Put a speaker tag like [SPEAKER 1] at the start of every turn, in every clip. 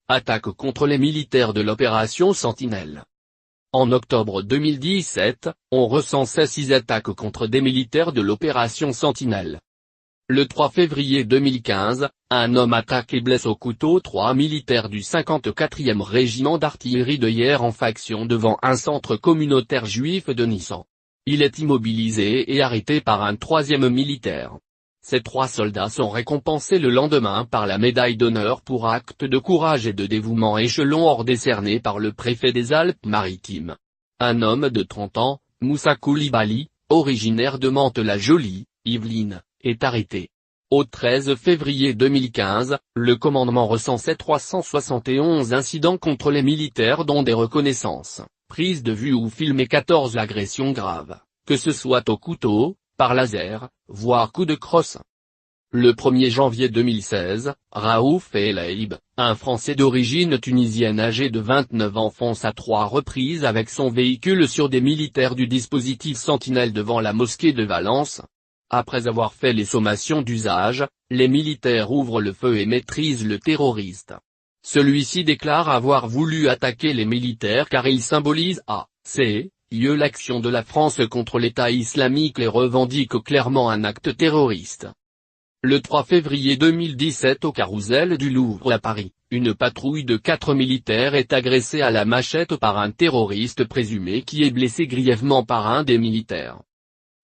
[SPEAKER 1] Attaque contre les militaires de l'opération Sentinelle. En octobre 2017, on recensait 6 attaques contre des militaires de l'opération Sentinelle. Le 3 février 2015, un homme attaque et blesse au couteau 3 militaires du 54e régiment d'artillerie de Hyères en faction devant un centre communautaire juif de Nissan. Il est immobilisé et arrêté par un 3e militaire. Ces 3 soldats sont récompensés le lendemain par la médaille d'honneur pour acte de courage et de dévouement échelon or décerné par le préfet des Alpes-Maritimes. Un homme de 30 ans, Moussa Koulibaly, originaire de Mantes-la-Jolie, Yvelines, est arrêté. Au 13 février 2015, le commandement recensait 371 incidents contre les militaires dont des reconnaissances, prises de vue ou filmées 14 agressions graves, que ce soit au couteau, par laser, voire coup de crosse. Le 1er janvier 2016, Raouf El Haïb, un Français d'origine tunisienne âgé de 29 ans fonce à 3 reprises avec son véhicule sur des militaires du dispositif Sentinelle devant la mosquée de Valence. Après avoir fait les sommations d'usage, les militaires ouvrent le feu et maîtrisent le terroriste. Celui-ci déclare avoir voulu attaquer les militaires car ils symbolisent l'action de la France contre l'État islamique et revendique clairement un acte terroriste. Le 3 février 2017 au Carrousel du Louvre à Paris, une patrouille de 4 militaires est agressée à la machette par un terroriste présumé qui est blessé grièvement par un des militaires.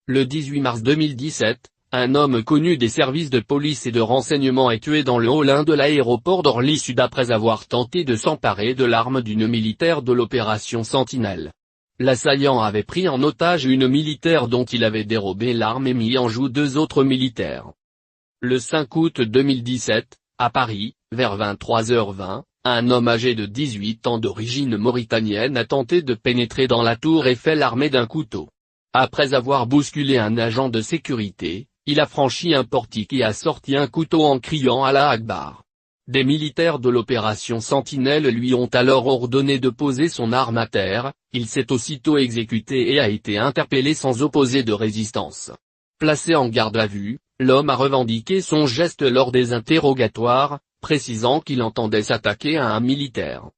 [SPEAKER 1] Le 18 mars 2017, un homme connu des services de police et de renseignement est tué dans le hall 1 de l'aéroport d'Orly-Sud après avoir tenté de s'emparer de l'arme d'une militaire de l'opération Sentinelle. L'assaillant avait pris en otage une militaire dont il avait dérobé l'arme et mis en joue 2 autres militaires. Le 5 août 2017, à Paris, vers 23h20, un homme âgé de 18 ans d'origine mauritanienne a tenté de pénétrer dans la tour Eiffel armé d'un couteau. Après avoir bousculé un agent de sécurité, il a franchi un portique et a sorti un couteau en criant Allah Akbar. Des militaires de l'opération Sentinelle lui ont alors ordonné de poser son arme à terre, il s'est aussitôt exécuté et a été interpellé sans opposer de résistance. Placé en garde à vue, l'homme a revendiqué son geste lors des interrogatoires, précisant qu'il entendait s'attaquer à un militaire.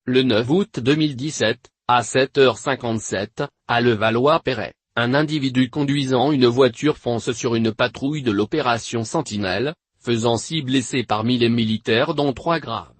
[SPEAKER 1] Le 9 août 2017, à 7h57, à Levallois-Perret, un individu conduisant une voiture fonce sur une patrouille de l'opération Sentinelle, faisant 6 blessés parmi les militaires dont 3 graves.